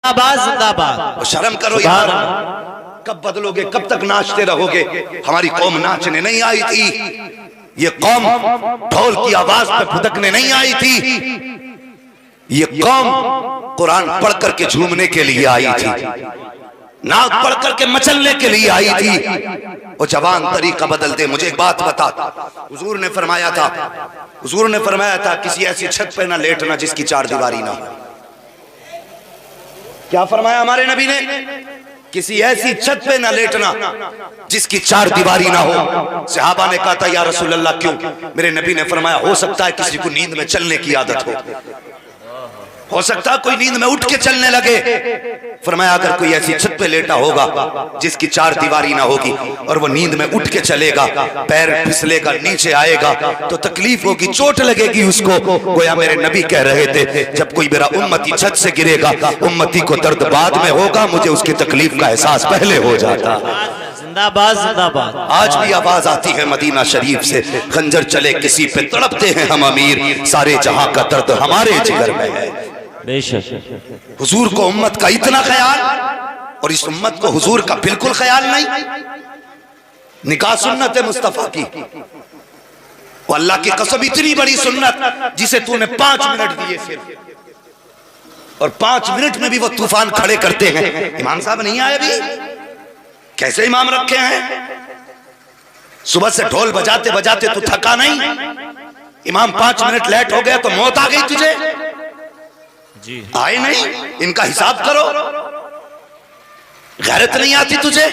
जिंदाबाद जिंदाबाद। शर्म करो यार, कब बदलोगे? कब तक नाचते रहोगे? हमारी कौम नाचने नहीं आई थी, ये कौम ढोल की आवाज पे फुदकने नहीं आई थी, ये कौम कुरान पढ़ करके झूमने के लिए आई थी, नाक पढ़ करके मचलने के लिए आई थी। वो जवान तरीका बदल दे। मुझे एक बात बता, हुजूर ने फरमाया था किसी ऐसी छत पे ना लेटना जिसकी चार दीवारी ना हो। क्या फरमाया हमारे नबी ने? किसी ऐसी छत पे ना लेटना जिसकी चार दीवारी ना हो। सहाबा ने कहा था या रसूल अल्लाह क्यों? मेरे नबी ने फरमाया हो सकता है किसी को नींद में चलने की आदत हो सकता है कोई नींद में उठ के चलने लगे। फरमाया अगर कोई ऐसी छत पे लेटा होगा जिसकी चार दीवारी ना होगी और वो नींद में उठ के चलेगा, पैर फिसलेगा, नीचे आएगा तो तकलीफ होगी, चोट लगेगी उसको। गोया मेरे नबी कह रहे थे जब कोई मेरा उम्मती छत से गिरेगा, उम्मती को दर्द बाद में होगा, मुझे उसकी तकलीफ का एहसास पहले हो जाता। जिंदाबाद जिंदाबाद। आज भी आवाज आती है मदीना शरीफ से, खंजर चले किसी पे तड़पते हैं हम अमीर, सारे जहां का दर्द हमारे जिगर में है। बेशक हुजूर को उम्मत का इतना ख्याल और इस उम्मत को हुजूर का बिल्कुल ख्याल नहीं। निकाह सुन्नत है मुस्तफा की, वो अल्लाह की कसम इतनी बड़ी सुन्नत जिसे तूने 5 मिनट दिए सिर्फ, और 5 मिनट में भी वो तूफान खड़े करते हैं। इमाम साहब नहीं आए अभी, कैसे इमाम रखे हैं? सुबह से ढोल बजाते बजाते तू थका नहीं? इमाम 5 मिनट लेट हो गया तो मौत आ गई तुझे? जी आए नहीं? इनका हिसाब करो। गैरत नहीं आती तुझे?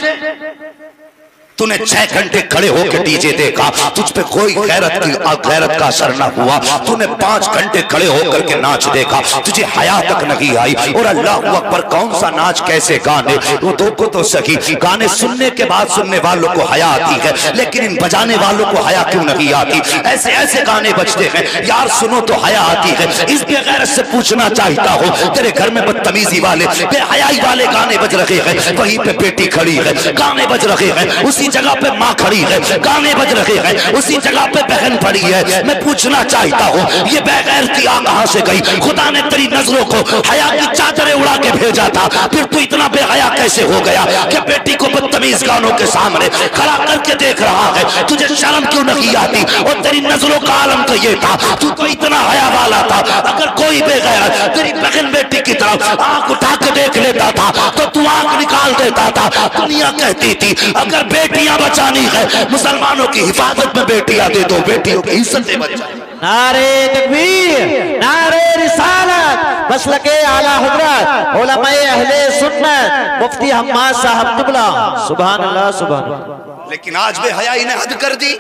तूने 6 घंटे खड़े होकर डीजे देखा, तुझ पे कोई गैरत का असर ना हुआ। तूने 5 घंटे खड़े होकर के नाच देखा, तुझे हया तक नहीं आई। और अल्लाह अकबर कौन सा नाच, कैसे गाने, वो को तो सही। गाने सुनने के बाद सुनने वालों को हया आती है, लेकिन इन बजाने वालों को हया क्यों नहीं आती? ऐसे ऐसे गाने बजते हैं यार, सुनो तो हया आती है। इस बेगैरत से पूछना चाहता हूँ, तेरे घर में बदतमीजी वाले, बेहयाई वाले गाने बज रहे हैं, वहीं पे बेटी खड़ी है, गाने बज रहे हैं, उसी जगह पे माँ खड़ी है, गाने बज रहे हैं, उसी जगह पे बहन पड़ी है। मैं पूछना चाहता हूँ ये बेगैरती आ कहां से गई? खुदा ने तेरी नजरों को हया की चादरें उड़ा के भेजा था, फिर तू इतना बेहया कैसे हो गया कि बेटी को बदतमीज गानों के सामने खड़ा करके देख रहा है? तुझे शर्म क्यों नहीं आती? और तेरी नजरों का आलम तो ये था, तू तो इतना हया वाला था, अगर कोई बेगैर तेरी बहन बेटी की तरफ आंख उठा के देख लेता था तो तू आंख निकाल देता था। दुनिया कहती थी अगर बेटियां बचानी है, मुसलमानों की हिफाजत में बेटियां दे दो, बेटियों की इज्जतें बचाओ। नारे तकबीर, नारे रिसालत, मसलके आला हजरत उलमाए अहले सुन्नत मुफ्ती हम्माद साहब क़िबला, सुभान अल्लाह सुभान अल्लाह। लेकिन आज बेहयाई ने हद कर दी।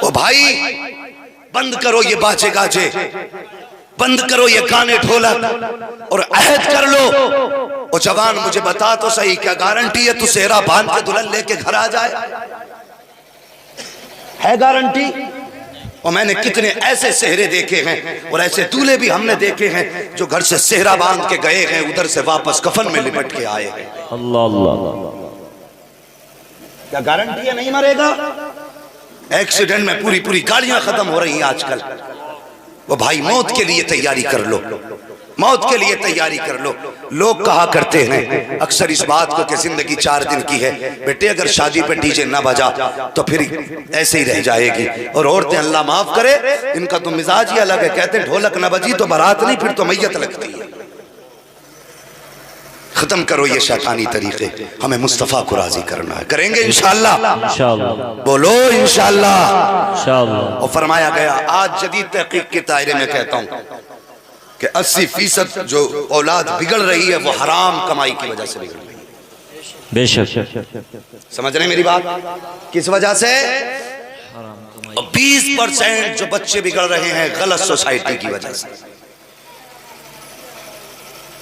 ओ भाई बंद करो ये बाजे गाजे, बंद करो ये गाने ढोलक और अहद कर लो। ओ जवान मुझे बता तो सही, क्या गारंटी है तू सेहरा बांध के दुल्हन लेके घर आ जाए? है गारंटी? और मैंने कितने ऐसे सेहरे देखे हैं और ऐसे दूल्हे भी हमने देखे हैं जो घर से सेहरा बांध के गए हैं, उधर से वापस कफन में लिपट के आए हैं। अल्लाह अल्लाह। क्या गारंटी है नहीं मरेगा? एक्सीडेंट में पूरी पूरी गाड़ियां खत्म हो रही हैं आजकल। वो भाई मौत के लिए तैयारी कर लो, मौत के लिए तैयारी कर लो। लोग कहा करते हैं अक्सर इस बात को कि जिंदगी 4 दिन की है, बेटे अगर शादी पे डीजे ना बजा तो फिर ऐसे ही रह जाएगी। और औरतें अल्लाह माफ करे इनका तो मिजाज ही अलग है, कहते हैं ढोलक ना बजी तो बारात नहीं, फिर तो मैयत लगती है। खत्म करो ये शैतानी तरीके, हमें मुस्तफा को राजी करना है, करेंगे इंशाअल्लाह। बोलो इंशाअल्लाह। और फरमाया गया आज जदीद तहकीक के दायरे में कहता हूँ कि 80% जो औलाद बिगड़ रही है वो हराम कमाई की वजह से बिगड़ रही है। बेशक समझ रहे मेरी बात? किस वजह से? 20% जो बच्चे बिगड़ रहे हैं गलत सोसाइटी की वजह से।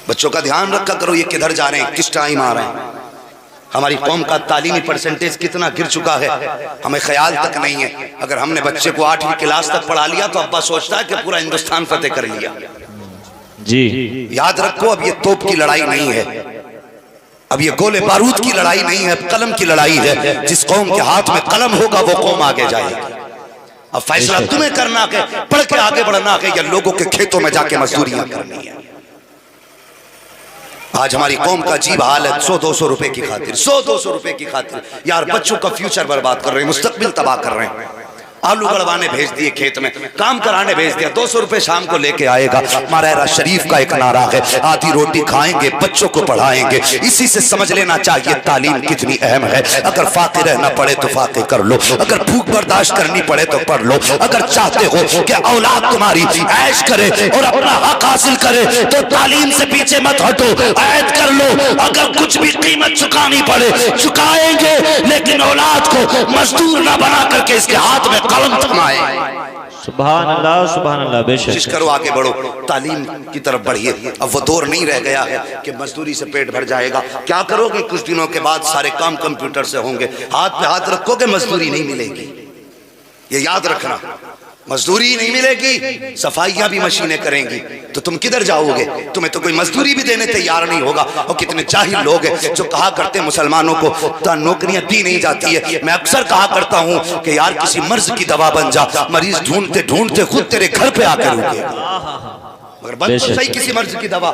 बच्चों का ध्यान रखा करो ये किधर जा रहे हैं, किस टाइम आ रहे हैं। हमारी कौम का तालीमी परसेंटेज कितना गिर चुका है हमें ख्याल तक नहीं है। अगर हमने बच्चे को 8वीं क्लास तक पढ़ा लिया तो अब्बा सोचता है कि पूरा हिंदुस्तान फतेह कर लिया। जी याद रखो अब ये तोप की लड़ाई नहीं है, अब ये गोले बारूद की लड़ाई नहीं है, कलम की लड़ाई है। जिस कौम के हाथ में कलम होगा वो कौम आगे जाएगी। अब फैसला तुम्हें करना है, पढ़ के आगे बढ़ना है या लोगों के खेतों में जाके मजदूरियां करनी है। आज हमारी कौम का अजीब हाल है, 100-200 रुपए की खातिर, 100-200 रुपए की खातिर यार बच्चों का फ्यूचर बर्बाद कर रहे हैं, मुस्तकबिल तबाह कर रहे हैं। आलू गड़वाने भेज दिए खेत में, काम कराने भेज दिया, 200 रुपए शाम को लेके आएगा। मारा शरीफ का एक नारा है, आधी रोटी खाएंगे बच्चों को पढ़ाएंगे। इसी से समझ लेना चाहिए तालीम कितनी अहम है। अगर फाके रहना पड़े तो फाके कर लो, अगर भूख बर्दाश्त करनी पड़े तो पढ़ लो। अगर चाहते हो कि औलाद तुम्हारी ऐश करे और अपना हक हासिल करे तो तालीम से पीछे मत हटो, ऐद कर लो। अगर कुछ भी कीमत चुकानी पड़े चुकाएंगे, लेकिन औलाद को मजदूर ना बना करके इसके हाथ में कलम थमाए। सुभान अल्लाह, सुभान अल्लाह। बेशक कोशिश करो आगे बढ़ो, तालीम की तरफ बढ़िए। अब वो दौर नहीं रह गया है कि मजदूरी से पेट भर जाएगा। क्या करोगे? कुछ दिनों के बाद सारे काम कंप्यूटर से होंगे, हाथ पे हाथ रखोगे मजदूरी नहीं मिलेगी। ये याद रखना, मजदूरी नहीं मिलेगी, सफाइयां भी मशीनें करेंगी, तो तुम किधर जाओगे? तुम्हें तो कोई मजदूरी भी देने तैयार नहीं होगा। और कितने जाहिल लोग हैं जो कहा करते हैं मुसलमानों को नौकरियां दी नहीं जाती है। मैं अक्सर कहा करता हूं कि यार किसी मर्ज की दवा बन जा, मरीज ढूंढते ढूंढते खुद तेरे घर पे आकर रुके। मगर बन तो सही किसी मर्ज की दवा,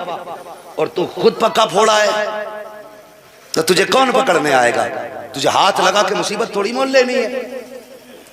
और तू खुद पक्का फोड़ा है तो तुझे कौन पकड़ने आएगा? तुझे हाथ लगा के मुसीबत थोड़ी मोल लेनी है।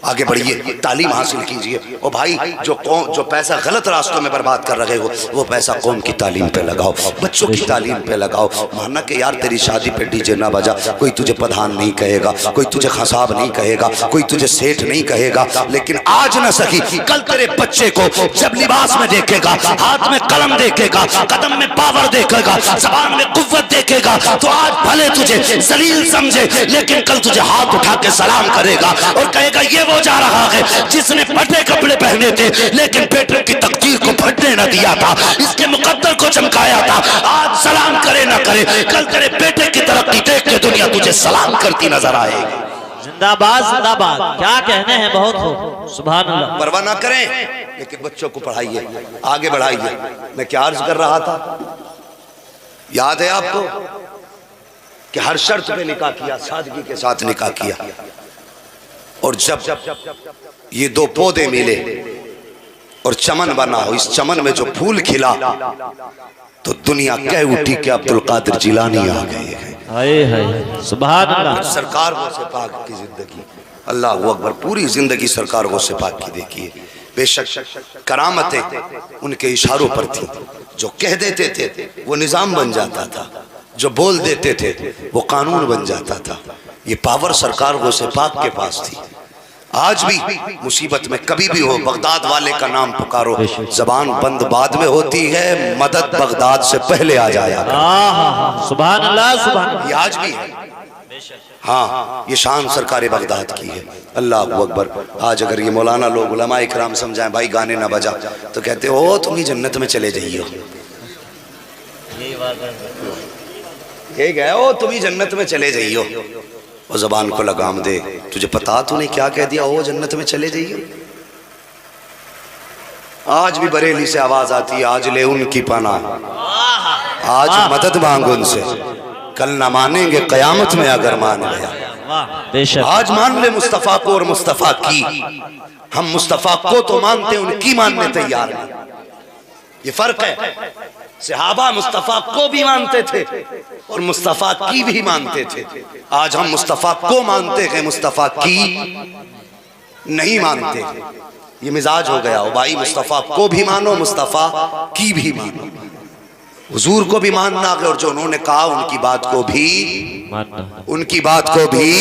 आगे बढ़िए, तालीम हासिल कीजिए। और भाई जो पैसा गलत रास्तों में बर्बाद कर रहे हो, वो पैसा कौम की तालीम पे लगाओ, बच्चों की तालीम पे लगाओ। माना कि यार तेरी शादी पे डीजे ना बजा, कोई तुझे प्रधान नहीं कहेगा, कोई तुझे खसाब नहीं कहेगा, कोई तुझे सेठ नहीं कहेगा। लेकिन आज न सकी कल तेरे बच्चे को जब लिबास में देखेगा, हाथ में कलम देखेगा, कदम में पावर देखेगा, जबान में कुव्वत देखेगा, तो आज भले तुझे जलील समझे, लेकिन कल तुझे हाथ उठा के सलाम करेगा और कहेगा ये वो जा रहा है जिसने फटे कपड़े पहने थे लेकिन बेटे की तकदीर को फटने न दिया था, इसके मुकद्दर को चमकाया था। आज सलाम करे ना करे, कल तेरे बेटे की तरक्की देख के दुनिया तुझे सलाम करती नजर आएगी। जिंदाबाद, जिंदाबाद। क्या कहने हैं, बहुत हो। सुभान अल्लाह। परवाह ना करें, लेकिन बच्चों को पढ़ाइए, आगे बढ़ाइए। मैं क्या अर्ज कर रहा था, याद है आपको कि हर शर्त पे निकाह किया, सादगी के साथ निकाह किया। और जब ये दो पौधे मिले और चमन बना हो, इस चमन में जो फूल खिला तो दुनिया कह उठी कि अब्दुल कादिर जिलानी आ गए हैं। हाय हाय, सुभान अल्लाह। सरकार गौसे पाक की जिंदगी, अल्लाह अकबर, पूरी जिंदगी सरकार गौसे पाक की देखिए। बेशक करामतें उनके इशारों पर थी, जो कह देते थे वो निजाम बन जाता था, जो बोल देते थे वो कानून बन जाता था। ये पावर सरकार गौसे पाक के पास थी। आज भी मुसीबत में कभी भी हो, बगदाद वाले का नाम पुकारो, जबान बंद बाद में होती है, मदद बगदाद से पहले आ जाया। सुभान अल्लाह, सुभान। ये आज भी है, हाँ, ये शान सरकार बगदाद की है। अल्लाह अकबर। आज अगर ये मौलाना लोग उलमा इकराम समझाएं भाई गाने ना बजा, तो कहते हो तुम ही जन्नत में चले जाइयो, ये गए हो तुम ही जन्नत में चले जाइयो। और जबान को लगाम दे, तुझे पता तूने क्या कह दिया, ओ जन्नत में चले जाइयो। आज भी बरेली से आवाज आती है, आज ले उनकी पनाह, आज मदद मांग उनसे, कल ना मानेंगे कयामत में अगर मान गया। आज मान ले मुस्तफा को और मुस्तफा की। हम मुस्तफा को तो मानते, उनकी मानने तैयार नहीं। ये फर्क है। सहाबा मुस्तफा को भी मानते थे और मुस्तफा की भी मानते थे। आज हम मुस्तफा को मानते हैं, मुस्तफा की नहीं मानते। ये मिजाज हो गया। भाई मुस्तफा को भी मानो, मुस्तफा की भी मानो। हुजूर को भी मानना है और जो उन्होंने कहा उनकी बात को भी मानना, उनकी बात को भी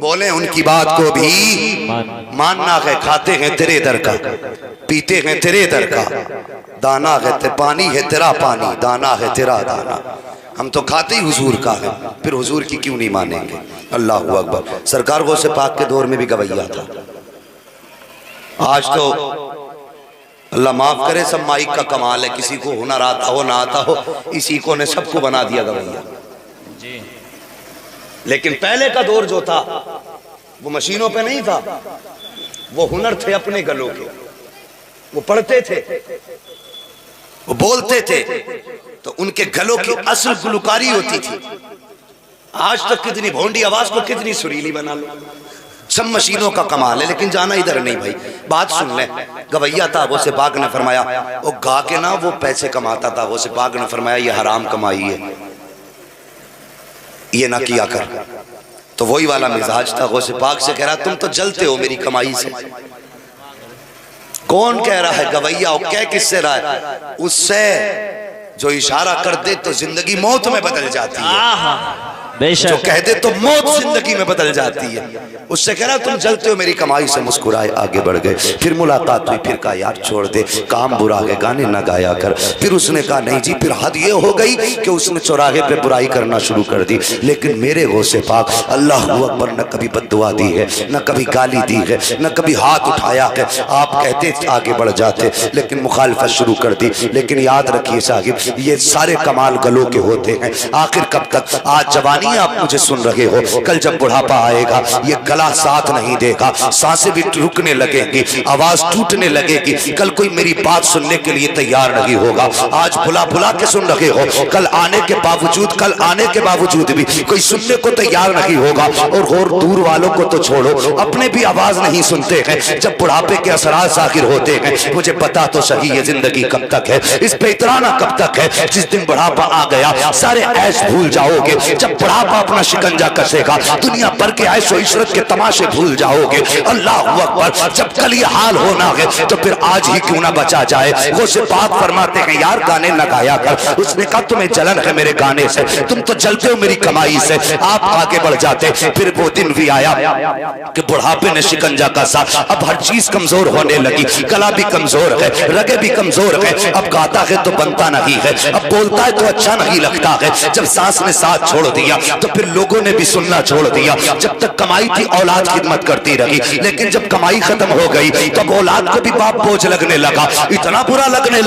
बोले, उनकी बात को भी मानना है। खाते हैं तेरे दर का, पीते हैं तेरे दर का, दाना है ते पानी है तेरा पानी, दाना है तेरा दाना। हम तो खाते ही हुजूर का है, फिर हुजूर की क्यों नहीं मानेंगे। अल्लाह अकबर। सरकार गौसे पाक के दौर में भी गवैया था। आज तो अल्लाह माफ करे, सब माइक का कमाल है, किसी को हुनर आता हो ना आता हो, इसी को ने सबको बना दिया गवैया। लेकिन पहले का दौर जो था वो मशीनों पे नहीं था, वो हुनर थे अपने गलों के। वो पढ़ते थे, वो बोलते थे, तो उनके गलों की असल गुलकारी होती थी। आज तक कितनी भोंडी आवाज को कितनी सुरीली बना लो, सब मशीनों का कमाल है, लेकिन जाना इधर नहीं भाई। बात सुन ले, गवैया था वो से पाक ने फरमाया, वो गा के ना वो पैसे कमाता था, वो से पाक ने फरमाया ये हराम कमाई है, ये ना किया कर। तो वही वाला मिजाज था, वो से पाक से कह रहा तुम तो जलते हो मेरी कमाई से। कौन कह रहा है? गवैया। और कह किससे रहा है? उससे जो इशारा कर दे तो जिंदगी मौत में बदल जाती है, जो कह दे तो मौत जिंदगी में बदल जाती है। उससे कह रहा तुम जलते हो मेरी कमाई से। मुस्कुराए आगे बढ़ गए, फिर मुलाकात हुई, फिर कहा यार छोड़ दे, काम बुरा है, गाने ना गाया कर। फिर उसने कहा नहीं जी, फिर हद ये हो गई कि उसने चौराहे पे बुराई करना शुरू कर दी। लेकिन मेरे गौसे पाक अल्लाह अकबर न कभी बद्दुआ दी है, न कभी गाली दी है, न कभी हाथ उठाया है। आप कहते आगे बढ़ जाते, लेकिन मुखालफत शुरू कर दी। लेकिन याद रखिए साहिब, ये सारे कमाल गलों के होते हैं। आखिर कब तक? आज जवानी आप मुझे सुन रहे हो, कल जब बुढ़ापा आएगा ये गला साथ नहीं देगा, सांसें भी रुकने लगेंगी, आवाज टूटने लगेगी। कल कोई मेरी बात सुनने के लिए तैयार नहीं होगा। आज बुला बुला के सुन रहे हो, कल आने के बावजूद भी कोई सुनने को तैयार नहीं होगा। और दूर वालों को तो छोड़ो, अपने भी आवाज नहीं सुनते हैं जब बुढ़ापे के असरार जाहिर होते हैं। मुझे पता तो सही ये जिंदगी कब तक है, इस पे इतराना कब तक है। जिस दिन बुढ़ापा आ गया सारे ऐश भूल जाओगे। जब बुढ़ापा अपना शिकंजा कसेगा, दुनिया भर के ऐश और इशरत के तमाशे भूल जाओगे। अल्लाह अकबर। जब कल ये हाल होना है तो फिर आज ही क्यों ना बचा जाए। वो से पाक फरमाते हैं यार गाने न गाया कर। उसने कहा तुम्हें जलन है मेरे गाने से, तुम तो जलते हो मेरी कमाई से। आप आगे बढ़ जाते। फिर वो दिन भी आया कि बुढ़ापे ने शिकंजा कसा। अब हर चीज कमजोर होने लगी, गला भी कमजोर है, रगे भी कमजोर है। अब गाता है तो बनता नहीं है, अब बोलता है तो अच्छा नहीं लगता है। जब सांस ने साथ छोड़ दिया तो फिर लोगों ने भी सुनना छोड़ दिया। जब तक कमाई थी औलाद खिदमत करती रही, लेकिन जब कमाई खत्म हो गई तब औलाद को भी बाप बोझ लगने लगा। इतना बुरा लगने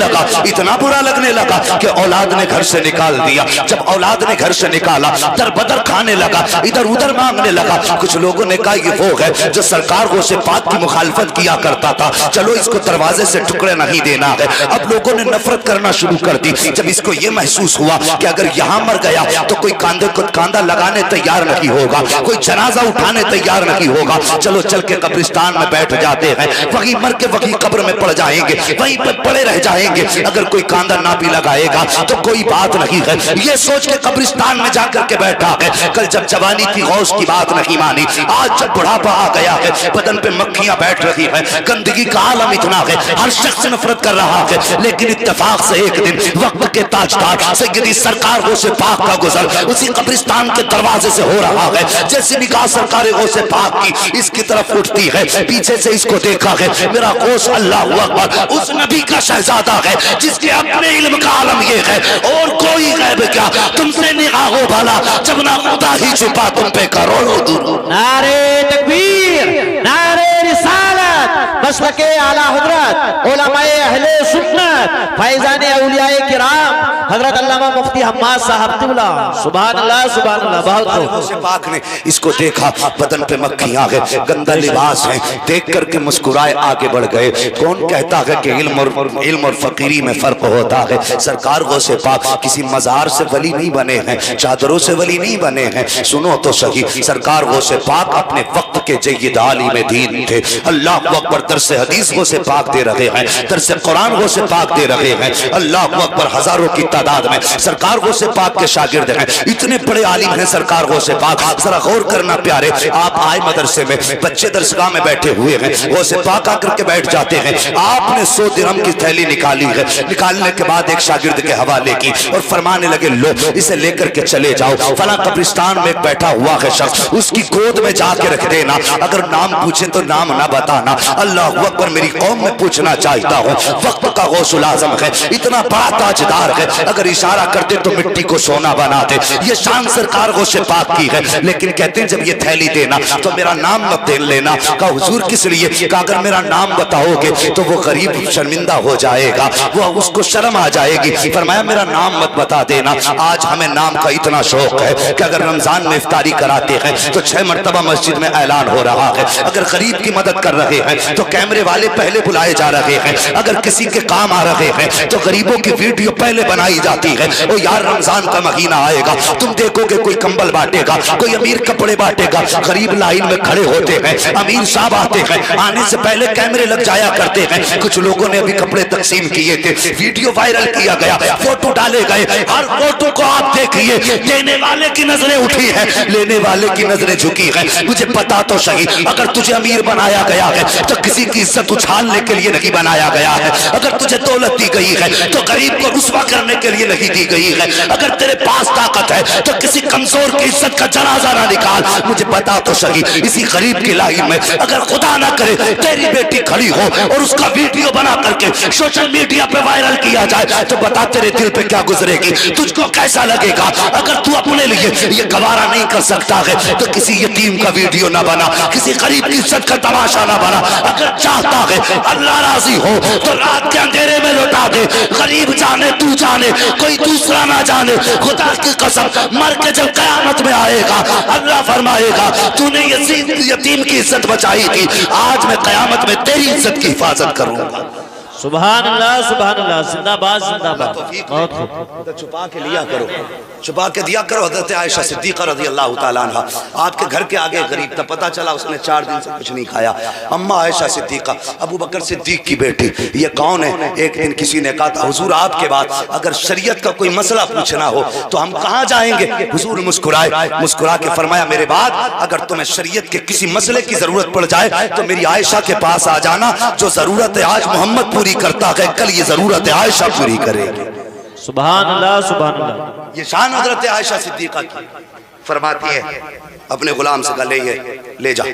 लगा कि औलाद ने घर से निकाल दिया। जब औलाद ने घर से निकाला, दर बदर खाने लगा, इधर उधर मांगने लगा। कुछ लोगों ने कहा ये वो है जो सरकार गौसे पाक की मुखालफत किया करता था, चलो इसको दरवाजे से टुकड़े नहीं देना है। अब लोगों ने नफरत करना शुरू कर दी। जब इसको ये महसूस हुआ कि अगर यहाँ मर गया तो कोई कांधे को कांधा लगाने तैयार नहीं होगा, कोई जनाजा उठाने तैयार नहीं होगा, चलो चल के कब्रिस्तान में बैठ जाते हैं, वहीं मर के वहीं कब्र में पड़ जाएंगे, वहीं पर पड़े रह जाएंगे। अगर कोई कांधा ना भी लगाएगा तो कोई बात नहीं है। ये सोच के कब्रिस्तान में जाकर के बैठा है। कल जब जवानी की गौस की बात नहीं मानी, आज जब बुढ़ापा आ गया है, बदन पे मक्खियां बैठ रही हैं, गंदगी का आलम इतना है, हर शख्स नफरत कर रहा है। लेकिन इत्तेफाक से एक दिन वक्त के ताजदार सैयदी सरकार गौसे पाक का गुजर उसी कब्रिस्तान के दरवाजे से हो रहा है। जैसी निगाह सरकार गौसे पाक की इसकी तरफ उठती है, पीछे से इसको देखा है, मेरा गौस अल्लाह अकबर उस नबी का शहजादा है जिसके अपने इल्म का आलम ये है, और कोई गैब क्या तुमसे निगाहों भला, जब ना खुदा ही छुपा तुम पे करोड़ों दुरूद। नारे तकबीर, नारे रिसालत, मसलके आला हजरत उलमाए अहले सुन्नत फैजान औलियाए किराम हजरत अल्लामा मुफ्ती हम्माद साहब तिबला। सुभान अल्लाह, सुभान अल्लाह। बहुत पाक ने इसको देखा, बदन पे मक्खियां है, गंदा लिबास है, देख करके मुस्कुराए आगे बढ़ गए। कौन कहता है कि इल्म और फकीरी में फर्क होता है? सरकार गौसे पाक किसी मजार से वली नहीं बने हैं, चादरों से वली नहीं बने हैं। सुनो तो सही, सरकार गौसे पाक अपने वक्त के जय्यद आलिम दीन थे। अल्लाह अकबर दरस हदीस गौसे पाक दे रहे हैं, दरस कुरान गौसे पाक दे रहे हैं। अल्लाह अकबर हजारों की तादाद में सरकार गौसे पाक के शागिर्द हैं। इतने बड़े आलिम हैं सरकार गौसे पाक। जरा गौर करना प्यारे, आप आए मदरसे में, बच्चे दरसगाह में बैठे हुए हैं, गौसे पाक आकर के बैठ जाते हैं। आपने 100 दिरहम की थैली निकाली है, निकालने के बाद एक शागिर्द के हवाले की और फरमाने लगे लो इसे लेकर के चले जाओ, फला कब्रिस्तान में बैठा हुआ है शख्स, उसकी गोद में जाके रख देना, अगर नाम पूछे तो नाम ना बताना। अल्लाह अकबर, मेरी कौम में पूछना चाहता हूँ, वक्त का गौसुल आजम है, इतना बड़ा ताजदार है, अगर इशारा करते तो मिट्टी को सोना बना दे। ये शान सरकार गौसे पाक की है। लेकिन कहते हैं जब ये थैली देना तो मेरा नाम मत दे लेना। कहा हुजूर किस लिए? कहा अगर मेरा नाम बताओगे तो वो गरीब शर्मिंदा हो जाएगा, वो उसको शर्म आ जाएगी। फरमाया मेरा नाम मत बता देना। आज हमें नाम का इतना शौक है कि अगर रमजान में इफ्तारी कराते हैं तो 6 मरतबा मस्जिद में ऐलान हो रहा है। अगर गरीब की मदद कर रहे हैं तो कैमरे वाले पहले बुलाए जा रहे हैं। अगर किसी के काम आ रहे हैं तो गरीबों की वीडियो पहले बनाई सुनाई जाती है। ओ यार रमजान का महीना आएगा, तुम देखोगे कोई कंबल बांटेगा, कोई अमीर कपड़े बांटेगा, गरीब लाइन में खड़े होते हैं, अमीर साहब आते हैं, आने से पहले कैमरे लग जाया करते हैं। कुछ लोगों ने अभी कपड़े तकसीम किए थे, वीडियो वायरल किया गया, फोटो डाले गए, हर फोटो को आप देखिए, देने वाले की नजरें उठी है, लेने वाले की नजरें झुकी है। मुझे पता तो सही, अगर तुझे अमीर बनाया गया है तो किसी की इज्जत उछालने के लिए नहीं बनाया गया है। अगर तुझे दौलत दी गई है तो गरीब को रुस्वा करने के लिए नहीं दी गई है। अगर तेरे पास ताकत है तो किसी कमजोर की इज्जत का जनाजा ना निकाल। मुझे पता तो सही, इसी गरीब की लाइन में अगर खुदा ना करे तेरी बेटी खड़ी हो और उसका वीडियो बना करके सोशल मीडिया पे वायरल किया जाए तो बता तेरे दिल पे क्या गुजरेगी, तुझको कैसा लगेगा। अगर तू अपने लिए ये गवारा नहीं कर सकता है तो किसी यतीम का वीडियो ना बना, किसी गरीब की इज्जत का तमाशा ना बना। अगर चाहता है अल्लाह राजी हो तो रात के अंधेरे में लौटा दे, गरीब जाने तू जाने कोई दूसरा ना जाने। खुदा की कसम मर के जब कयामत में आएगा अल्लाह फरमाएगा तूने यतीम की इज्जत बचाई थी, आज मैं कयामत में तेरी इज्जत की हिफाजत करूंगा। सुभान अल्लाह, सुभान अल्लाह, जिंदाबाद जिंदाबाद। बहुत खूब, तो छुपा के लिया करो, छुपा के दिया करो। हजरत आयशा सिद्दीका रज़ी अल्लाह तआला अन्हा आपके घर के आगे गरीब था, पता चला उसने 4 दिन से कुछ नहीं खाया। अम्मा आयशा सिद्दीका अबू बकर सिद्दीक की बेटी, ये कौन है? एक दिन किसी ने कहा था हुजूर आपके बाद अगर शरीयत का कोई मसला पूछना हो तो हम कहाँ जाएंगे? हुजूर मुस्कुराए, मुस्कुरा के फरमाया मेरे बाद अगर तुम्हें शरीयत के किसी मसले की जरूरत पड़ जाए तो मेरी आयशा के पास आ जाना। जो जरूरत है आज मोहम्मद पूरी करता है, कल ये जरूरत है आयशा पूरी करेगी। सुभान अल्लाह, सुभान अल्लाह। ये शान हजरत आयशा सिद्दीका की। फरमाती है अपने गुलाम से गले ये ले जा,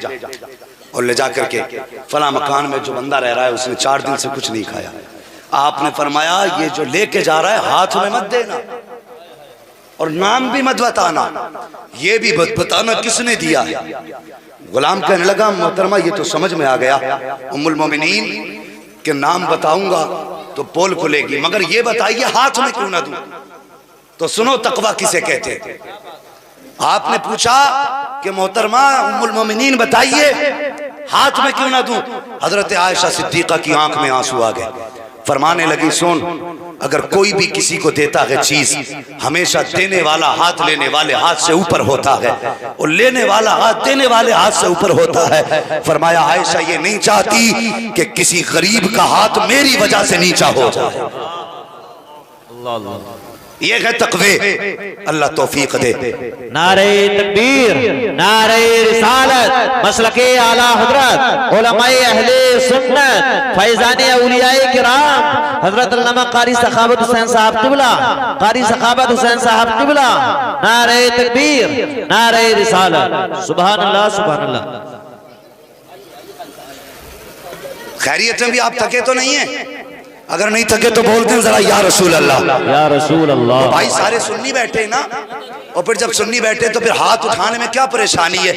और ले जा करके फला मकान में जो बंदा रह रहा है उसने 4 दिन से कुछ नहीं खाया। आपने फरमाया ये जो लेके जा रहा है हाथ में मत देना और नाम भी मत बताना, ये भी बताना किसने दिया है। गुलाम कहने लगा मोहतरमा ये तो समझ में आ गया, उम्मुल मोमिनीन के नाम बताऊंगा तो पोल खुलेगी, मगर ये बताइए हाथ में क्यों ना दूं? तो सुनो तकवा किसे कहते हैं। आपने पूछा कि मोहतरमा उम्मुल मोमिनीन बताइए हाथ में क्यों ना दूं? हजरत आयशा सिद्दीका की आंख में आंसू आ गए, फरमाने लगी सुन, अगर कोई भी किसी को देता है चीज हमेशा देने वाला हाथ लेने वाले हाथ से ऊपर होता है और लेने वाला हाथ देने वाले हाथ से ऊपर होता है। फरमाया आयशा ये नहीं चाहती कि किसी गरीब का हाथ मेरी वजह से नीचा हो जाए। ये है तकवे, अल्लाह तौफीक दे। नारे तकबीर, नारे रिसालत, मसलके आला हजरत, उलमाए अहले सुन्नत, फैजाने औलियाए किराम, हजरत अल्लामा कारी सखावत हुसैन साहब क़िबला, कारी सखावत हुसैन साहब क़िबला। नारे तकबीर, नारे रिसालत। सुभान अल्लाह, सुभान अल्लाह। खैरियत में भी आप थके तो नहीं है? अगर नहीं थके तो बोलते हैं जरा या रसूल अल्लाह, या रसूल अल्लाह। तो भाई सारे सुन्नी बैठे ना, और फिर जब सुन्नी बैठे तो फिर हाथ उठाने में क्या परेशानी है?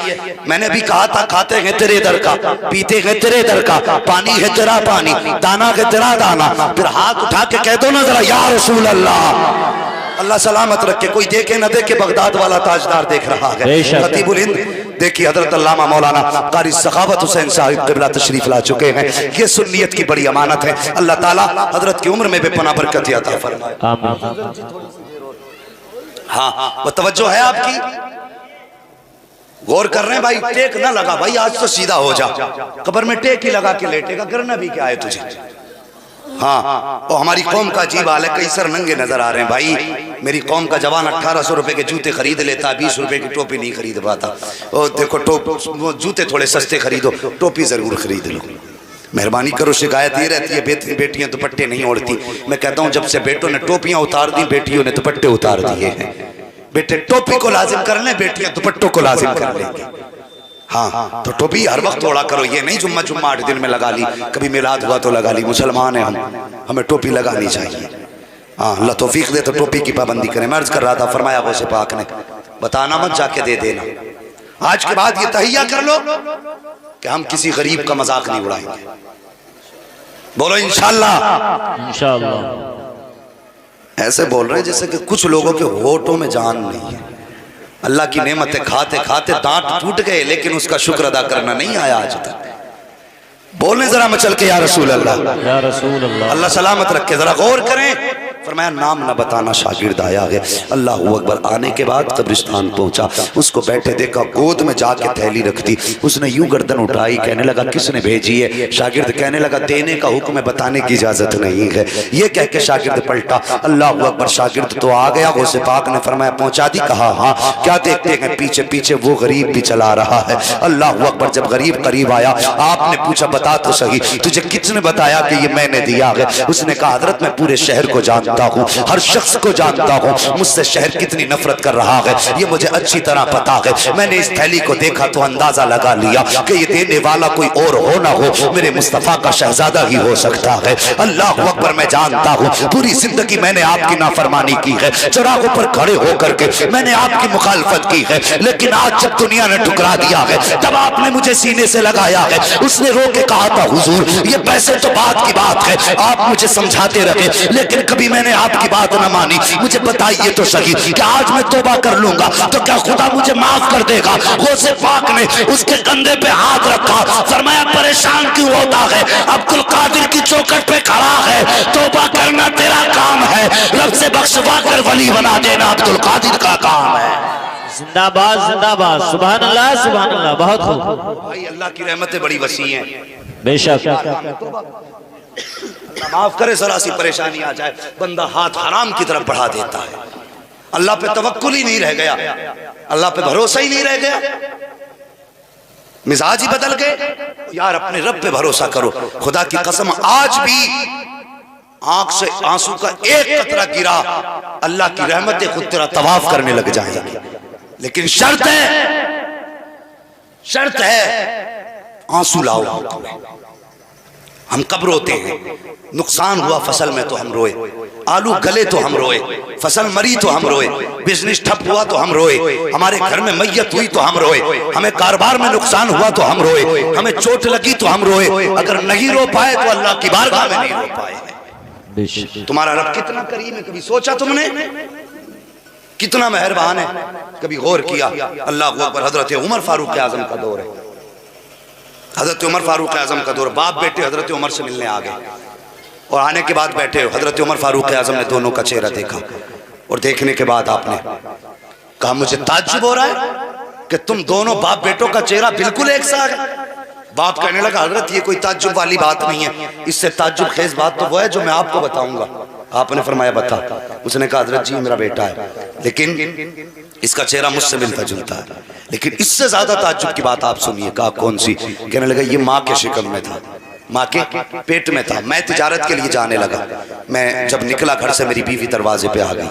मैंने भी कहा था खाते हैं तेरे दर का, पीते हैं तेरे दर का, पानी है तेरा पानी, दाना है तेरा दाना, फिर हाथ उठा के कह दो ना जरा या रसूल अल्लाह। अल्लाह सलामत रखे, कोई देखे न देखे बगदाद वाला ताजदार देख रहा है। खतीबुल हिंद देखिए हजरत अल्लामा मौलाना कारी सखावत हुसैन साहिब क़िबला तशरीफ ला चुके हैं। ये सुन्नियत की बड़ी अमानत है, अल्लाह ताला हजरत की उम्र में बेपनाह बरकत अता फरमाए। हाँ वो तवज्जो है आपकी, गौर कर रहे हैं भाई। टेक ना लगा भाई, आज तो सीधा हो जा, कब्र में टेक ही लगा के लेटेगा, करना भी क्या है तुझे। हाँ और हमारी कौम का अजीब हाल है, कई सर नंगे नजर आ रहे हैं भाई। मेरी कौम का जवान 1800 रुपए के जूते खरीद लेता है, 20 रुपए की टोपी नहीं खरीद पाता। और देखो जूते थोड़े सस्ते खरीदो, टोपी जरूर खरीद लो। मेहरबानी करो, शिकायत ये रहती है बेटियां दुपट्टे नहीं ओढ़ती। मैं कहता हूँ जब से बेटों ने टोपियां उतार दी बेटियों ने दुपट्टे उतार दिए हैं। बेटे टोपी को लाजिम कर लें, बेटियां दुपट्टों को लाजिम कर लेंगे। हाँ तो टोपी हर वक्त ओढ़ा करो, ये नहीं जुम्मा 8 दिन में लगा ली, कभी मिलाद हुआ तो लगा ली। मुसलमान है हम, हमें टोपी लगानी चाहिए। हाँ अल्लाह तौफीक दे तो टोपी की पाबंदी करें। मैं अर्ज कर रहा था, फरमाया गौसे पाक ने बताना मत, जाके दे देना। आज के बाद ये तहिया कर लो कि हम किसी गरीब का मजाक नहीं उड़ाएंगे। बोलो इंशाअल्लाह, इंशाअल्लाह। ऐसे बोल रहे हैं जैसे कि कुछ लोगों के होठों में जान नहीं है। अल्लाह की नेमतें खाते खाते दांत टूट गए, लेकिन उसका शुक्र अदा करना नहीं आया आज तक। बोलने जरा मचल के या रसूल अल्लाह, या रसूल अल्लाह। अल्लाह सलामत रखे। जरा गौर करें, फरमाया नाम न बताना। शागिर्द आया है, अल्लाह अकबर। आने के बाद कब्रिस्तान पहुंचा, उसको बैठे देखा, गोद में जाके थैली रख दी। उसने यूं गर्दन उठाई, कहने लगा किसने भेजी है? शागिर्द कहने लगा देने का हुक्म है, बताने की इजाजत नहीं है। ये कह के शागिर्द पलटा, अल्लाह अकबर। शागिर्द तो आ गया, गौसे पाक ने फरमाया पहुंचा दी? कहा हाँ। क्या देखते हैं पीछे पीछे वो गरीब भी चला रहा है। अल्लाह अकबर। जब गरीब करीब आया, आपने पूछा बता तो सही, तुझे किसने बताया कि ये मैंने दिया है? उसने कहा हजरत मैं पूरे शहर को जानता हूँ, हर शख्स को जानता हूँ, मुझसे शहर कितनी नफरत कर रहा है ये मुझे अच्छी तरह पता है। मैंने इस थैली को देखा तो अंदाजा लगा लिया कि ये देने वाला कोई और हो ना हो, मेरे मुस्तफा का शहजादा ही हो सकता है। अल्लाह अकबर। मैं जानता हूँ पूरी जिंदगी मैंने आपकी नाफरमानी की है, चौराहों पर खड़े होकर के मैंने आपकी मुखालफत की है, लेकिन आज जब दुनिया ने ठुकरा दिया है तब आपने मुझे सीने से लगाया है। उसने रो के कहा था हुजूर ये पैसे तो बात की बात है, आप मुझे समझाते रहे, लेकिन कभी मैंने आपकी बात ना मानी। मुझे बताइए तो सही कि आज मैं तौबा कर लूंगा तो क्या खुदा मुझे माफ कर देगा? गौसे पाक ने उसके कंधे पे हाथ रखा, फरमाया परेशान क्यों होता है? अब्दुल कादिर की चौखट पे खड़ा है, तौबा करना तेरा काम है, रब से बख्शवा कर वली बना देना अब्दुल कादिर का काम है। जिंदाबाद जिंदाबाद, सुभान अल्लाह सुभान अल्लाह। बहुत खूब भाई, अल्लाह की रहमतें बड़ी वसी हैं। बेशक। माफ करे, जरा सी परेशानी आ जाए बंदा हाथ हराम की तरफ बढ़ा देता है। अल्लाह पे तवक्कुल ही नहीं रह गया, अल्लाह पे भरोसा ही नहीं रह गया, मिजाज ही बदल गए। यार अपने रब पे भरोसा करो। खुदा की कसम आज भी आंख से आंसू का एक कतरा गिरा, अल्लाह की रहमतें खुद तेरा तवाफ करने लग जाएंगी, लेकिन शर्त है आंसू लाओ। हम कब रोते हैं? नुकसान हुआ फसल में तो हम रोए, आलू गले तो हम रोए, फसल मरी तो हम रोए, बिजनेस ठप हुआ तो हम रोए, हमारे घर में मैयत हुई तो हम रोए, हमें कारोबार में नुकसान हुआ तो हम रोए, हमें चोट लगी तो हम रोए। अगर नहीं रो पाए तो अल्लाह की बारगाह में नहीं रो पाए। तुम्हारा रब कितना करीम है, कभी सोचा तुमने? कितना मेहरबान है, कभी गौर किया? अल्लाह अकबर। हजरत उमर फारूक आजम का दौर है, हजरत उमर फारूक आजम का दौर। बाप बेटे हजरत उमर से मिलने आ गए और आने के बाद बैठे हजरत उमर फारूक आजम ने दोनों का चेहरा देखा और देखने के बाद आपने कहा मुझे ताज्जुब हो रहा है कि तुम दोनों बाप बेटों का चेहरा बिल्कुल एक सा है। बाप कहने लगा हजरत ये कोई ताज्जुब वाली बात नहीं है, इससे ताज्जुब खेज बात तो वो है जो मैं आपको बताऊंगा। आपने फरमाया बता। उसने कहा हजरत जी मेरा बेटा है, लेकिन इसका चेहरा मुझसे मिलता जुलता है, लेकिन इससे ज्यादा ताज्जुब की बात आप सुनिए। कहा कौन सी? कहने लगा ये माँ के शिकम में था, माँ के पेट में था। मैं तिजारत के लिए जाने लगा, मैं जब निकला घर से मेरी बीवी दरवाजे पे आ गई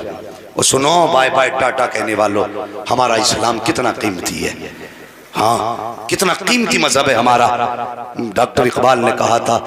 और सुनो बाय बाय टाटा कहने वालों, हमारा इस्लाम कितना कीमती है। हाँ कितना कीमती मजहब है हमारा। डॉक्टर इकबाल ने कहा था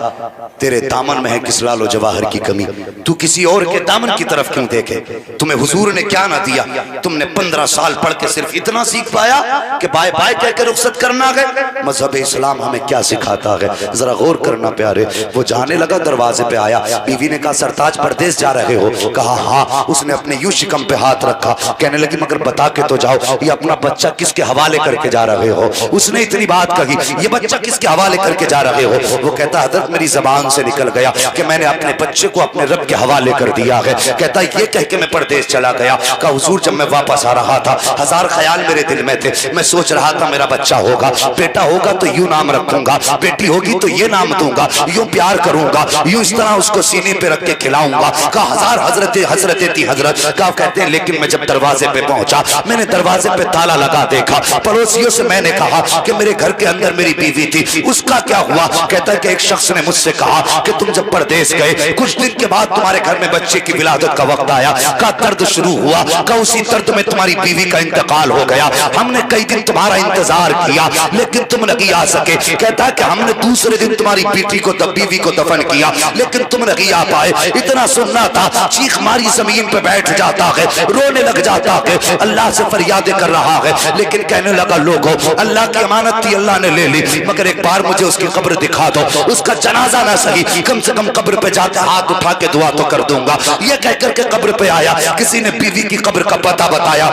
तेरे दामन में है किस लालो जवाहर की कमी, तू किसी और के दामन की तरफ क्यों देखे? तुम्हें हुजूर ने क्या ना दिया? तुमने 15 साल पढ़ के सिर्फ इतना सीख पाया कि बाय बाय कह के रुखसत करना गए। मजहब इस्लाम हमें क्या सिखाता है, जरा गौर करना प्यारे। वो जाने लगा, दरवाजे पे आया, बीवी ने कहा सरताज परदेश जा रहे हो? कहा हाँ। उसने अपने यूं शिकम पे हाथ रखा, कहने लगी मगर बता के तो जाओ ये अपना बच्चा किसके हवाले करके जा रहे हो? उसने इतनी बात कही, ये बच्चा किसके हवाले करके जा रहे हो? वो कहता हजरत मेरी जबान से निकल गया कि मैंने अपने बच्चे को अपने रब के हवाले कर दिया है। कहता ये कह के मैं परदेश चला गया। कहा हुजूर जब मैं वापस आ रहा था हजार ख्याल मेरे दिल में थे, मैं सोच रहा था मेरा बच्चा होगा, बेटा होगा तो यूं नाम रखूंगा, बेटी होगी तो ये नाम दूंगा, यूं प्यार करूंगा, यूं इस तरह उसको सीने पे रख के खिलाऊंगा। कहा हजार हजरतें थी हजरत। कहा कहते हैं लेकिन मैं जब दरवाजे पे पहुंचा मैंने दरवाजे पे ताला लगा देखा, पड़ोसियों से मैंने कहा कि मेरे घर के अंदर मेरी बीवी थी, उसका क्या हुआ? कहता है कि एक शख्स ने मुझसे कहा कि तुम जब परदेश गए कुछ दिन के बाद तुम्हारे घर में बच्चे की विलादत का वक्त आया, का दर्द शुरू हुआ, का उसी दर्द में तुम्हारी बीवी का इंतकाल हो गया। हमने कई दिन तुम्हारा इंतजार किया लेकिन तुम नहीं आ सके। कहता है कि हमने दूसरे दिन तुम्हारी बीवी को दफन किया लेकिन तुम नहीं आ पाए। इतना सुनना था, चीख मारी जमीन पे बैठ जाता है, रोने लग जाता है, अल्लाह से फरियादें कर रहा है, लेकिन कहने लगा लोगों अल्लाह की अमानत थी, अल्लाह ने ले ली, मगर एक बार मुझे उसकी कब्र दिखा दो, उसका जनाजा ना सही, कम से कम कब्र पे जाकर हाथ उठा के दुआ तो कर दूंगा। ये कह करके कब्र पे आया, किसी ने बीवी की कब्र का पता बताया,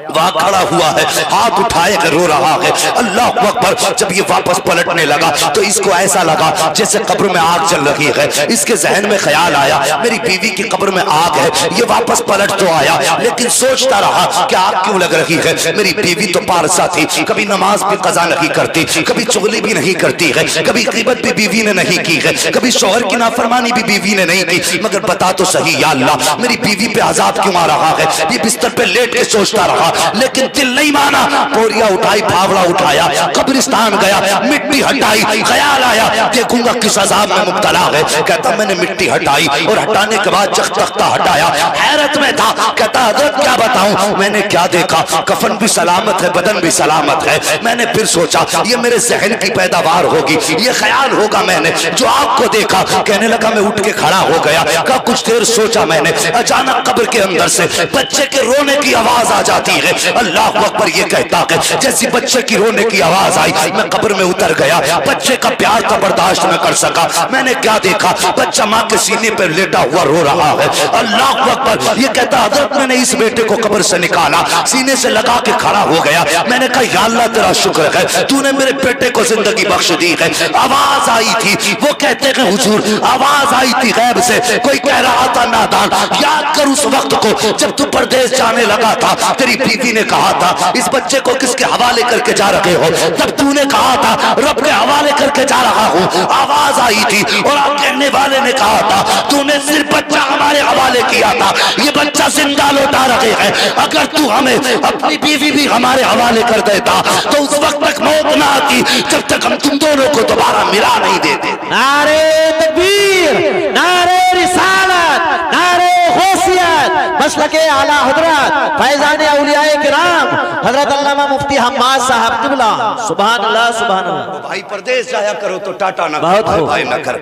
वहां खड़ा हुआ है, हाथ उठाए के रो रहा है, अल्लाह अकबर। जब ये वापस पलटने लगा तो इसको ऐसा लगा जैसे कब्र में आग जल रही है। इसके जहन में ख्याल आया मेरी बीवी की कब्र में आग है। ये वापस पलट तो आया, लेकिन सोचता रहा कि आग क्यों लग रही है, मेरी बीवी तो पारसा थी, कभी नमाज भी कज़ा नहीं करती, कभी चुगली भी नहीं करती है, कभी ग़ीबत भी बीवी ने नहीं की है, कभी शौहर की नाफरमानी भी बीवी ने नहीं की, मगर बता तो सही या अल्लाह मेरी बीवी पे अज़ाब क्यों आ रहा है। ये बिस्तर पे लेट के सोचता रहा, लेकिन दिल नहीं माना। बोरिया उठाई, फावड़ा उठाया, कब्रिस्तान गया, मिट्टी हटाई, ख्याल आया देखूंगा किस अज़ाब में मुब्तला है। कहता मैंने मिट्टी हटाई और हटाने के बाद जख तख्ता हटाया, हैरत में था। कहता हज़रत क्या बताऊं, मैंने क्या देखा, कफन भी सलामत है, बदन भी सलामत है। मैंने फिर सोचा ये मेरे जहन की पैदावार होगी, ये ख्याल होगा मैंने जो आपको देखा। कहने लगा मैं उठ के खड़ा हो गया, का कुछ देर सोचा मैंने, अचानक कब्र के अंदर से बच्चे के रोने की आवाज आ जाती है। अल्लाह अकबर ये कहता है जैसी बच्चे की रोने की आवाज आई, मैं कब्र में उतर गया। बच्चे का प्यार का बर्दाश्त न कर सका। मैंने क्या देखा, बच्चा माँ के सीने पर लेटा हुआ रो रहा है। अल्लाह अकबर ये कहता हज़रत मैंने इस बेटे को कब्र से निकाला, सीने से लगा के खड़ा हो गया। मैंने कहा या अल्लाह तेरा शुक्र है, तूने मेरे बेटे को जिंदगी बख्श दी है। आवाज आई थी, वो कहते हैं हुजूर आवाज आई थी गैब से, कोई कह रहा था नादान याद कर उस वक्त को जब तू परदेश जाने लगा था, तेरी बीवी ने कहा था इस बच्चे को किसके हवाले करके जा रहे हो, तब तूने कहा था रब के हवाले करके जा रहा हूँ। आवाज आई थी और आप कहने वाले ने कहा था तूने सिर्फ बच्चा हमारे हवाले किया था, ये बच्चा जिंदा लौटा रहे हैं। अगर तू हमें अपनी बीवी भी हमारे हवाले कर देता तो उस वक्त तक मौत ना आती जब तक हम तुम दोनों को दोबारा मिला नहीं देते। नारे तकबीर, नारे रिसालत, नारे गौसियत, मसलके आला हजरत फैजान औलियाए किराम हजरत अल्लामा मुफ्ती हम्माद साहब क़िबला। सुभान अल्लाह, सुभान अल्लाह। भाई परदेश जाया करो तो टाटा ना बहुत हो। भाई न कर।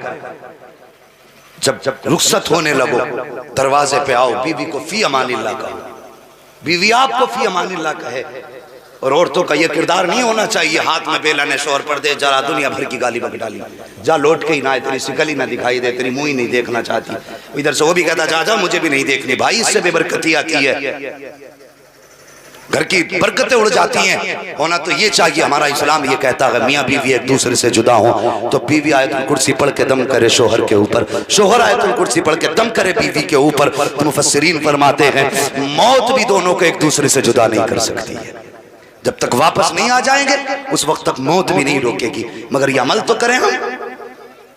जब जब रुखसत होने लगो दरवाजे पे आओ, बीवी को फी अमानिल्लाह कहो, बीवी आपको फी अमानिल्लाह कहे। और औरतों का ये किरदार नहीं होना चाहिए हाथ में बेला ने शोहर परदेश जा रहा, दुनिया भर की गाली बक डाली, जा लौट के ही ना आए, तेरी शिकल ही ना दिखाई दे, तेरी मुंह ही नहीं देखना चाहती। इधर से वो भी कहता जा जा मुझे भी नहीं देखनी। भाई इससे बेबरकती आती है, घर की बरकतें उड़ जाती हैं। होना तो ये चाहिए, हमारा इस्लाम ये कहता है मियाँ बीवी एक दूसरे से जुदा हो तो बीवी आयतुल कुर्सी पढ़ के दम करे शोहर के ऊपर, शोहर आयतुल कुर्सी पढ़ के दम करे बीवी के ऊपर। तो मुफस्सिरीन फरमाते हैं मौत भी दोनों को एक दूसरे से जुदा नहीं कर सकती है। जब तक वापस नहीं आ जाएंगे उस वक्त तक मौत भी नहीं रोकेगी। मगर ये अमल तो करें हम।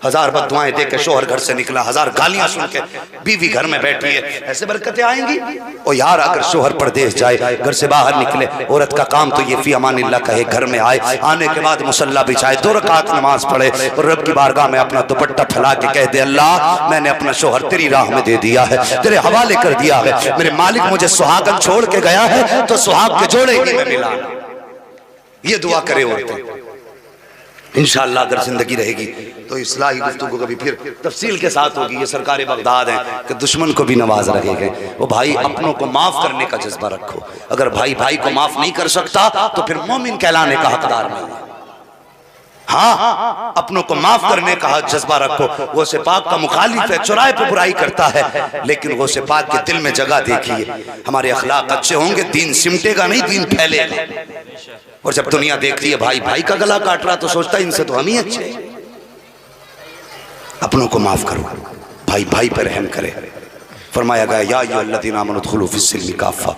हजार बद्दुआएं दे के शोहर घर से निकला, हजार गालियां सुन के बीवी घर में बैठी है, ऐसे बरकतें आएंगी। और यार अगर शोहर परदेश जाए, घर से बाहर निकले, औरत का काम तो ये फी अमानिल्लाह कहे, घर में आए, आने के बाद मुसल्ला बिछाए, 2 रकात नमाज पढ़े और रब की बारगाह में अपना दुपट्टा फैला के कह दे अल्लाह मैंने अपना शोहर तेरी राह में दे दिया है, तेरे हवाले कर दिया है। मेरे मालिक मुझे सुहागन छोड़ के गया है तो सुहाग के जोड़े ही में मिला। ये दुआ करे औरतें। इंशाअल्लाह अगर जिंदगी रहेगी तो इस्लाही गुफ्तगू कभी फिर तफसील के साथ होगी। ये सरकार बगदाद है कि दुश्मन को भी नवाज रहे गए। वो भाई अपनों को माफ करने का जज्बा रखो। अगर भाई भाई को माफ नहीं कर सकता तो फिर मोमिन कहलाने का हकदार नहीं है। हाँ, अपनों को माफ करने का जज्बा रखो। वो से पाक का मुखालिफ है, चौराहे पे बुराई करता है, लेकिन वो से पाक के दिल में जगह देखिए। हमारे अखलाक अच्छे होंगे, दीन सिमटेगा नहीं, दीन फैलेगा। और जब दुनिया देखती है भाई भाई का गला काट रहा तो सोचता है इनसे तो हम ही अच्छे। अपनों को माफ करो, भाई भाई पर रहम करे। फरमाया गया या अय्युहल्लज़ीना आमनू उदखुलू फिस्सिल्मी काफ़ा,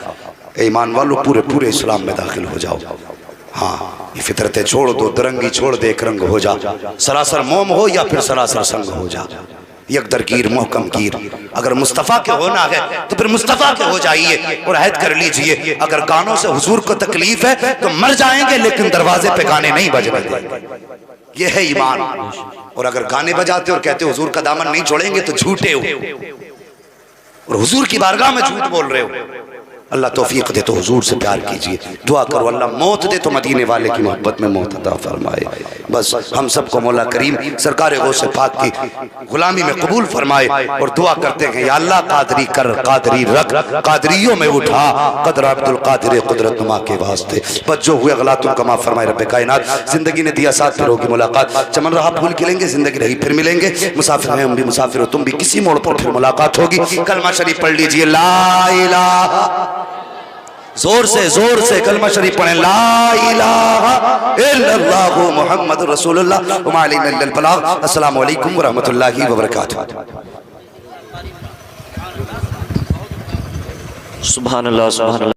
ईमान वालों पूरे पूरे इस्लाम में दाखिल हो जाओ। हाँ, ये फितरतें छोड़ दो, दरंगी छोड़ दे, एक रंग हो जा। सरासर मोम हो या फिर सरासर संग हो जा। यकदरगीर मोहकम कीर। अगर मुस्तफ़ा के होना है तो फिर मुस्तफ़ा के हो जाइए और अहद कर लीजिए। अगर गानों से हुजूर को तकलीफ है तो मर जाएंगे, लेकिन दरवाजे पे गाने नहीं बजने देंगे। ये है ईमान। और अगर गाने बजाते और कहते हुजूर का दामन नहीं छोड़ेंगे तो झूठे हो और हुजूर की बारगाह में झूठ बोल रहे हो। अल्लाह तौफीक दे तो हुजूर से प्यार कीजिए, दुआ करो अल्लाह मौत दे तो मदीने वाले की मोहब्बत में मौत अता फरमाए। बस हम सबको मौला करीम सरकार गौसे पाक की गुलामी में कबूल फरमाए और दुआ करते हैं या अल्लाह कादरी कर, कादरी रख, कादरियों में उठा, कदर अब्दुल कादिर कुदरत नुमा के वास्ते। बस जो हुए गलत उनका माफ फरमाए रब्बे कायनात। जिंदगी ने दिया साथ, फिर होगी मुलाकात। चमन रहा फूल खिलेंगे, जिंदगी रही फिर मिलेंगे। मुसाफिर हैं हम भी, मुसाफिर हो तुम भी, किसी मोड़ पर फिर मुलाकात होगी। कलमा शरीफ पढ़ लीजिए, ला इलाहा, जोर से कलमा शरीफ पढ़ें, ला इलाहा इल्लल्लाहु मुहम्मदुर रसूलुल्लाह व मा अलैना इल्लल बलाग। अस्सलामु अलैकुम व रहमतुल्लाहि व बरकातुहू। सुभान अल्लाह, सुभान अल्लाह।